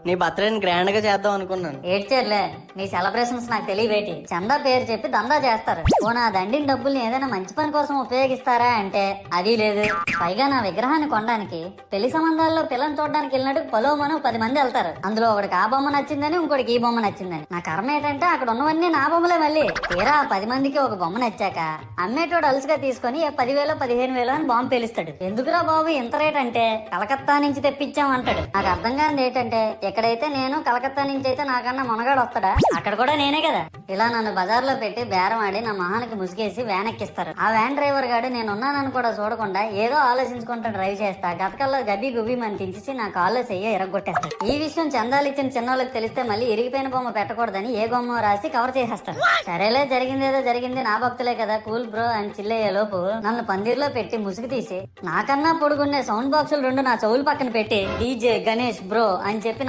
నీ బర్త్డేని గ్రాండ్ గా చేద్దాం అనుకున్నాను. ఏడ్చేర్లే, నీ సెలబ్రేషన్స్ నాకు తెలియవేటి. చందా పేరు చెప్పి దందా చేస్తారు. ఓ నా దండిన డబ్బుల్ని ఏదైనా మంచి పని కోసం ఉపయోగిస్తారా అంటే అది లేదు. పైగా నా విగ్రహాన్ని కొనడానికి పెళ్లి సంబంధాల్లో పిల్లని చూడడానికి వెళ్ళినట్టు పొలవమను 10 మంది వెళ్తారు. అందులో ఒకడికి ఆ బొమ్మ నచ్చిందని, ఇంకోటికి ఈ బొమ్మ నచ్చిందని. నా కర్మ ఏంటంటే అక్కడ ఉన్నవన్నీ నా బొమ్మలే. మళ్ళీ తీరా 10 మందికి ఒక బొమ్మ నచ్చాక అమ్మేటోడు అలుసుగా తీసుకొని 10,000 15,000 అని బాంబు పేలుస్తాడు. ఎందుకురా బాబు ఇంత రేట్ అంటే కలకత్తా నుంచి తెప్పించాం అంటాడు. నాకు అర్థం కానిది ఏంటంటే ఎక్కడైతే నేను కలకత్తా నుంచి అయితే నాకన్నా మొనగాడు వస్తాడా, అక్కడ కూడా నేనే కదా. ఇలా నన్ను బజార్లో పెట్టి బేరం ఆడి నా మొహానికి ముసుగేసి వ్యాన్ ఎక్కిస్తారు. ఆ వ్యాన్ డ్రైవర్ గాడు నేనున్నానని కూడా చూడకుండా ఏదో ఆలోచించుకుంటూ డ్రైవ్ చేస్తా గతకల్లో గబ్బి గుబ్బి అని తించేసి నా కాల్లో చెయ్యి ఎరగొట్టేస్తాడు. ఈ విషయం చందాలు ఇచ్చిన చిన్నోళ్ళకి తెలిస్తే మళ్ళీ ఇరిగిపోయిన బొమ్మ పెట్టకూడదని ఏ బొమ్మ రాసి కవర్ చేసేస్తాడు. సరేలే, జరిగిందేదో జరిగింది, నా భక్తులే కదా, కూల్ బ్రో అని చిల్లయ్యే లోపు నన్ను పందిర్లో పెట్టి ముసుగు తీసి నాకన్నా పొడుగున్నే సౌండ్ బాక్సులు 2 నా చెవుల పక్కన పెట్టి డీజే గణేష్ బ్రో అని చెప్పి